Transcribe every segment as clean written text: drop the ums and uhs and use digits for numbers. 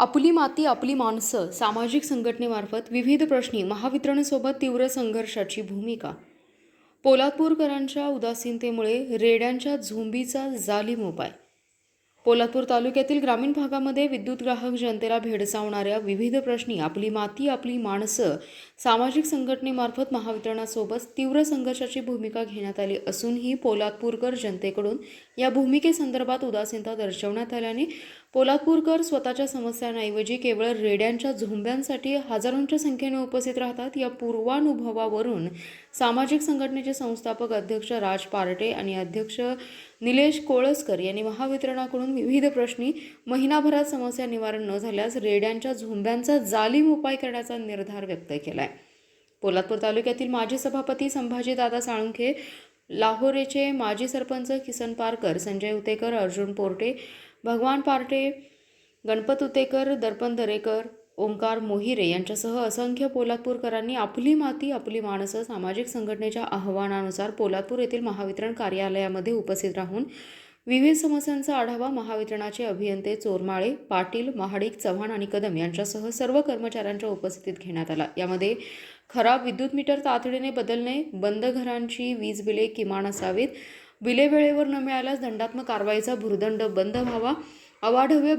आपली माती आपली माणसं सामाजिक संघटनेमार्फत विविध प्रश्नी महावितरणसोबत तीव्र संघर्षाची भूमिका. पोलादपूरकरांच्या उदासीनतेमुळे रेड्यांच्या झोंबीचा जालीम उपाय. पोलादपूर तालुक्यातील ग्रामीण भागामध्ये विद्युत ग्राहक जनतेला भेडसावणाऱ्या विविध प्रश्नी आपली माती आपली माणसं सामाजिक संघटनेमार्फत महावितरणासोबत तीव्र संघर्षाची भूमिका घेण्यात आली असूनही पोलादपूरकर जनतेकडून या भूमिकेसंदर्भात उदासीनता दर्शवण्यात आल्याने पोलादपूरकर स्वतःच्या समस्यांऐवजी केवळ रेड्यांच्या झोंब्यांसाठी हजारोंच्या संख्येने उपस्थित राहतात. या पूर्वानुभवावरून सामाजिक संघटनेचे संस्थापक अध्यक्ष राज पार्टे आणि अध्यक्ष निलेश कोळसकर यांनी महावितरणाकडून विविध प्रश्नी महिनाभरात समस्या निवारण न झाल्यास रेड्यांच्या झोंब्यांचा जालीम उपाय करण्याचा निर्धार व्यक्त केला आहे. पोलादपूर तालुक्यातील माजी सभापती संभाजीदादा साळुंखे, लाहोरेचे माजी सरपंच किसन पारकर, संजय उतेकर, अर्जुन पोर्टे, भगवान पार्टे, गणपत उतेकर, दर्पण दरेकर, ओंकार मोहिरे यांच्यासह असंख्य पोलादपूरकरांनी आपली माती आपली माणसं सामाजिक संघटनेच्या आव्हानानुसार पोलादपूर येथील महावितरण कार्यालयामध्ये उपस्थित राहून विविध समस्यांचा आढावा महावितरणाचे अभियंते चोरमाळे, पाटील, महाडिक, चव्हाण आणि कदम यांच्यासह सर्व कर्मचाऱ्यांच्या उपस्थितीत घेण्यात आला. यामध्ये खराब विद्युत मीटर तातडीने बदलणे, बंद घरांची वीज बिले किमान असावीत, बिले वेळेवर न मिळाल्यास दंडात्मक कारवाईचा भुर्दंड बंद व्हावा, अवाढव्य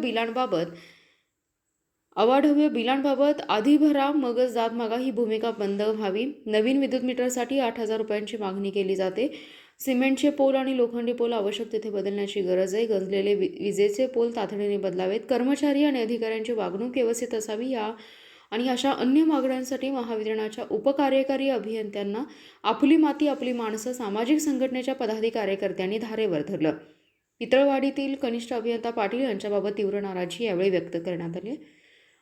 बिलांबाबत आधी भरा मगच दाद मागा ही भूमिका बंद व्हावी. नवीन विद्युत मीटरसाठी 8,000 रुपयांची मागणी केली जाते. सिमेंटचे पोल आणि लोखंडी पोल आवश्यक तिथे बदलण्याची गरज आहे. गंजलेले विजेचे पोल तातडीने बदलावेत. कर्मचारी आणि अधिकाऱ्यांची वागणूक व्यवस्थित असावी आणि अशा अन्य मागण्यांसाठी महावितरणाच्या उपकार्यकारी अभियंत्यांना आपली माती आपली माणसं सामाजिक संघटनेच्या पदाधिकाऱ्यांनी धारेवर धरलं. पितळवाडीतील कनिष्ठ अभियंता पाटील यांच्याबाबत तीव्र नाराजी यावेळी व्यक्त करण्यात आली.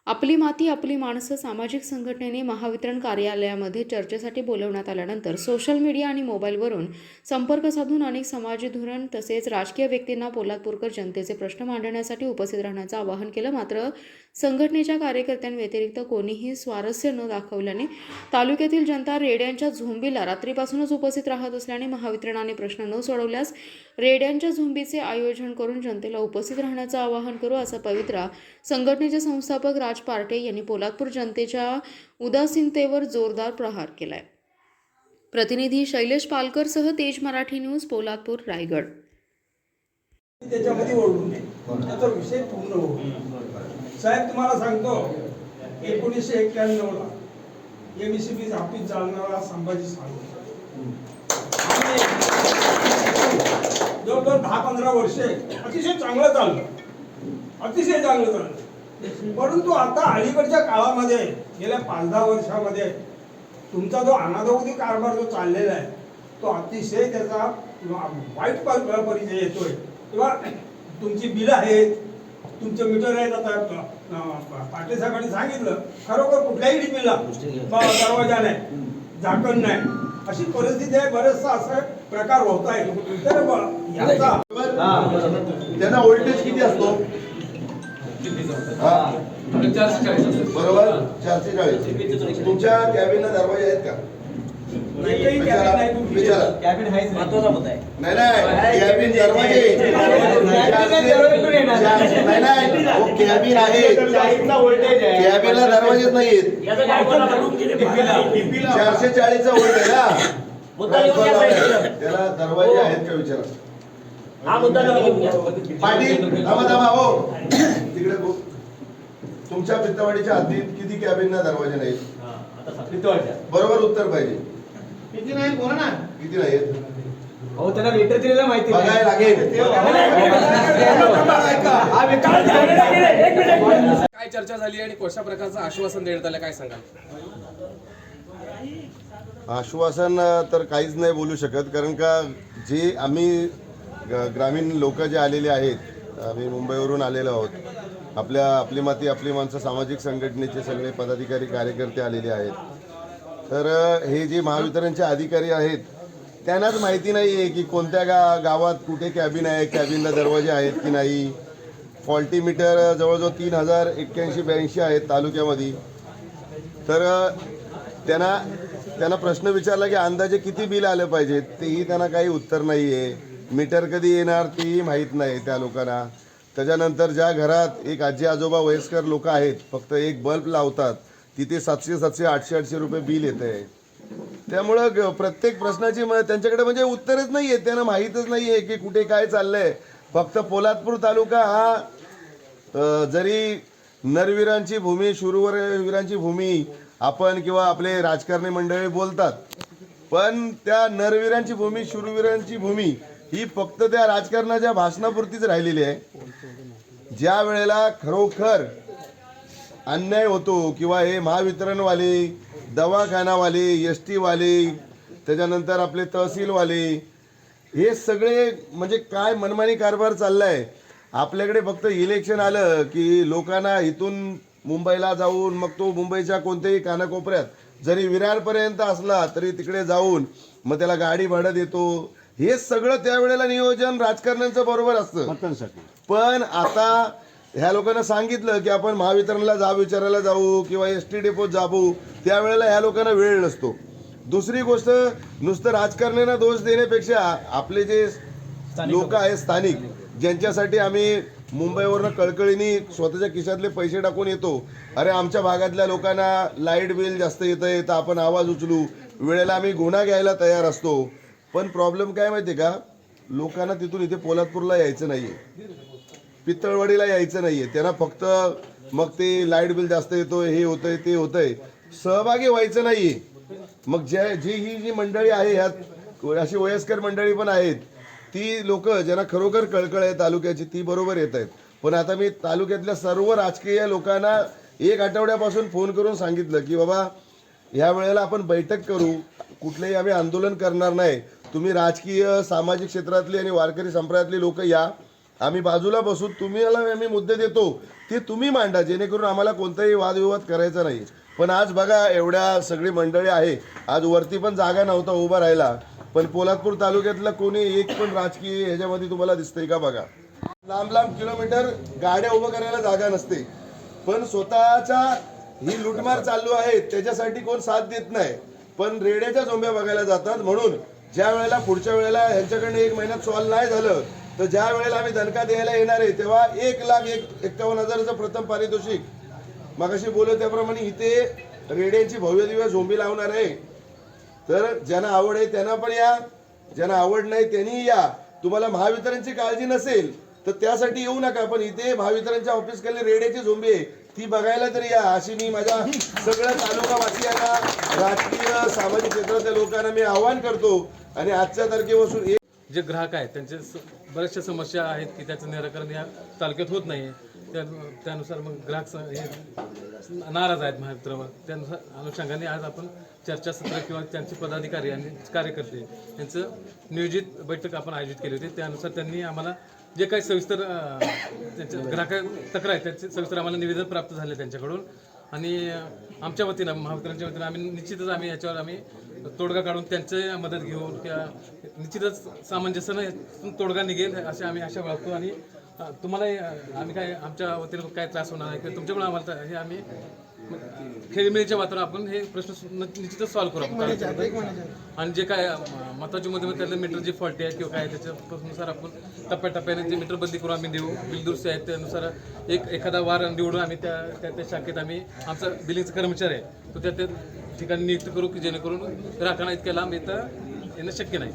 आपली माती आपली माणसं सामाजिक संघटनेने महावितरण कार्यालयामध्ये चर्चेसाठी बोलवण्यात आल्यानंतर सोशल मीडिया आणि मोबाईलवरून संपर्क साधून अनेक समाजी धोरण तसेच राजकीय व्यक्तींना पोलादपूरकर जनतेचे प्रश्न मांडण्यासाठी उपस्थित राहण्याचं आवाहन केलं. मात्र संघटनेच्या कार्यकर्त्यांव्यतिरिक्त कोणीही स्वारस्य न दाखवल्याने तालुक्यातील जनता रेड्यांच्या झोंबीला रात्रीपासूनच उपस्थित राहत असल्याने महावितरणाने प्रश्न न सोडवल्यास रेड्यांच्या झोंबीचे आयोजन करून जनतेला उपस्थित राहण्याचं आवाहन करू, असा पवित्रा संघटनेचे संस्थापक राज पार्टे यांनी पोलादपूर जनतेच्या उदासीनतेवर जोरदार प्रहार केलाय. प्रतिनिधी शैलेश पालकरसह तेज मराठी न्यूज, पोलादपूर, रायगड. त्याच्यामध्ये ओढून त्याचा विषय पूर्ण होईल. साहेब तुम्हाला सांगतो 1991 ला एमसीबी ऑफिस चालणारा संभाजी साळुंखे जवळजवळ 10-15 वर्षे अतिशय चांगलं चाललं. परंतु आता अलीकडच्या काळामध्ये गेल्या 5-10 वर्षामध्ये तुमचा जो अनादोक्ती कारभार जो चाललेला आहे तो अतिशय त्याचा वाईट परिचय येतोय. किंवा तुमची बिलं आहेत, तुमचे मीटर आहेत. आता पाटील साहेबांनी सांगितलं खरोखर कुठल्याही डीपीला दरवाजा नाही, झाकण नाही, अशी परिस्थिती आहे. बरेचसा असा प्रकार होत आहे. तर त्यांना व्होल्टेज किती असतो? बरोबर 440. तुमच्या कॅबिनला दरवाजे आहेत का? नाही कॅबिन दरवाजे नाही, कॅबिन आहे, कॅबिनला दरवाजेच नाहीत. 440चा व्होल्ट आहे ना, त्याला दरवाजे आहेत का विचारा. पाटील थांबा हो, तिकडे तुमच्या पित्तवाडीच्या हद्दीत किती कॅबिनला दरवाजे नाहीत? बरोबर उत्तर पाहिजे. किती नाही बोला ना, किती नाहीत? हो, त्यांना लेटर दिलेलं माहिती बघायला लागेल. काय चर्चा झाली आणि कशा प्रकारचं आश्वासन देण्यात आलं, काय सांगाल? आश्वासन तर काहीच नाही बोलू शकत, कारण का जे आम्ही ग्रामीण लोक जे आलेले आहेत, आम्ही मुंबईवरून आलेलो आहोत. आपली माती आपली माणसं सामाजिक संघटनेचे सगळे पदाधिकारी कार्यकर्ते आलेले आहेत. तर हे जे महावितरणचे अधिकारी आहेत त्यांनाच माहिती नाही आहे की कोणत्या गावात कुठे कॅबिन आहे, कॅबिनला दरवाजे आहेत की नाही. फॉल्टी मीटर जवळजवळ 3081-82 आहेत तालुक्यामध्ये. तर त्यांना प्रश्न विचारला की अंदाजे किती बिल आलं पाहिजे, तेही त्यांना काही उत्तर नाही आहे. मीटर कधी येणार तेही माहीत नाही त्या लोकांना. त्याच्यानंतर ज्या घरात एक आजी आजोबा वयस्कर लोक आहेत, फक्त एक बल्ब लावतात, तिथे 700 800 रुपये बिल येत आहे. त्यामुळं प्रत्येक प्रश्नाची त्यांच्याकडे म्हणजे उत्तरच नाही आहे, त्यांना माहीतच नाही आहे की कुठे काय चाललंय. फक्त पोलादपूर तालुका हा जरी नरवीरांची भूमी, शूरवीरांची भूमी आपण किंवा आपले राजकारणी मंडळी बोलतात, पण त्या नरवीरांची भूमी, शूरवीरांची भूमी ही फक्त त्या राजकारणाच्या भाषणापुरतीच राहिलेली आहे. ज्या वेळेला खरोखर अन्याय होतो किंवा हे महावितरणवाले, दवाखानावाले, एस टीवाले, त्याच्यानंतर आपले तहसीलवाले, हे सगळे म्हणजे काय मनमानी कारभार चाललाय. आपल्याकडे फक्त इलेक्शन आलं की लोकांना इथून मुंबईला जाऊन, मग तो मुंबईच्या कोणत्याही कानाकोपऱ्यात जरी विरारपर्यंत असला तरी तिकडे जाऊन मग त्याला गाडी भाडं देतो. हे सगळं त्यावेळेला नियोजन राजकारण्यांचं बरोबर असतं. पण आता ह्या लोकांना सांगितलं की आपण महावितरणला विचारायला जाऊ किंवा एस टी डेपोत जाऊ, त्यावेळेला ह्या लोकांना वेळ नसतो. दुसरी गोष्ट, नुसतं राजकारण्यांना दोष देण्यापेक्षा आपले जे लोक आहेत स्थानिक, ज्यांच्यासाठी आम्ही मुंबईवरनं कळकळीने स्वतःच्या खिशातले पैसे टाकून येतो, अरे आमच्या भागातल्या लोकांना लाईट बिल जास्त येतं आहे तर आपण आवाज उचलू, वेळेला आम्ही गुन्हा घ्यायला तयार असतो. पण प्रॉब्लेम काय माहिती आहे का, लोकांना तिथून इथे पोलादपूरला यायचं नाही आहे, पित्तळवाडीला यायचं नाही आहे. त्यांना फक्त मग ते लाईट बिल जास्त येतोय, हे होतंय, ते होतंय, सहभागी व्हायचं नाही आहे. मग जी मंडळी आहे, ह्यात अशी वयस्कर मंडळी पण आहेत, ती लोक ज्यांना खरोखर कळकळ आहे तालुक्याची, ती बरोबर येत आहेत. पण आता मी तालुक्यातल्या सर्व राजकीय लोकांना एक आठवड्यापासून फोन करून सांगितलं की बाबा ह्या वेळेला आपण बैठक करू, कुठलेही आम्ही आंदोलन करणार नाही, तुम्ही राजकीय सामाजिक क्षेत्रातली आणि वारकरी संप्रदायातली लोक या, आम्ही बाजूला बसू, तुम्हाला आम्ही मुद्दे देतो ते तुम्ही मांडा, जेणेकरून आम्हाला कोणताही वादविवाद करायचा नाही. पण आज बघा एवढ्या सगळी मंडळी आहे, आज वरती पण जागा नव्हता उभा राहायला, पण पोलादपूर तालुक्यातला कोणी एक पण राजकीय ह्याच्यामध्ये तुम्हाला दिसतंय का? बघा, लांब लांब किलोमीटर गाड्या उभं करायला जागा नसते, पण स्वतःच्या ही लुटमार चालू आहे त्याच्यासाठी कोण साथ देत नाही, पण रेड्याच्या झोंब्या बघायला जातात. म्हणून ज्या वेळेला पुढच्या वेळेला ह्यांच्याकडनं 1 महिन्यात सॉल्व नाही झालं तर ज्या वेळेला आम्ही दणका द्यायला येणार आहे तेव्हा 1,51,000चं प्रथम पारितोषिक, मगाशी बोललो त्याप्रमाणे इथे रेड्यांची भव्य दिव्य झोंबी लावणार आहे. तर ज्यांना आवड आहे त्यांना पण या, ज्यांना आवड नाही त्यांनी या. तुम्हाला महावितरणची काळजी नसेल तर त्यासाठी येऊ नका, पण इथे महावितरणच्या ऑफिस खाली रेड्याची झोंबी आहे ती बघायला तरी या, अशी मी माझ्या सगळ्या तालुकावासियांना, राजकीय सामाजिक क्षेत्रातल्या लोकांना मी आवाहन करतो. आणि आजच्या तारखेपासून जे ग्राहक आहेत त्यांचे बऱ्याचशा समस्या आहेत की त्याचं निराकरण या तालुक्यात होत नाही. त्यानुसार मग ग्राहक हे नाराज आहेत महावितरणवर. त्यानुसार अनुषंगाने आज आपण चर्चासत्र किंवा त्यांचे पदाधिकारी आणि कार्यकर्ते यांचं नियोजित बैठक आपण आयोजित केली होती. त्यानुसार त्यांनी आम्हाला जे काही सविस्तर त्यांच्या ग्राहक तक्रार आहेत त्याचे सविस्तर आम्हाला निवेदन प्राप्त झाले त्यांच्याकडून. आणि आमच्या वतीनं, महावितरणच्या वतीनं आम्ही याच्यावर तोडगा काढून त्यांची मदत घेऊन किंवा निश्चितच सामंजस्यानं तोडगा निघेल असे आम्ही आशा बाळगतो. आणि तुम्हालाही आम्ही काय आमच्या वतीनं काय त्रास होणार आहे किंवा तुमच्याकडून आम्हाला हे आम्ही खेळीमेळीच्या वातावरण आपण हे प्रश्न निश्चितच सॉल्व्ह करू आपण. आणि जे काय महत्त्वाचे मुद्दे त्यातलं मीटर जे फॉल्टी आहे किंवा काय त्याच्यानुसार आपण टप्प्याटप्प्याने जे मीटर बंदी करून आम्ही देऊ. बिल दुरुस्ती आहेत त्यानुसार एखादा वार निवडून आम्ही त्या शाखेत आम्ही आमचा बिलिंगचा कर्मचारी आहे तो त्या ठिकाणी नियुक्त करू की जेणेकरून ग्राहकांना इतक्या लांब येणं शक्य नाही.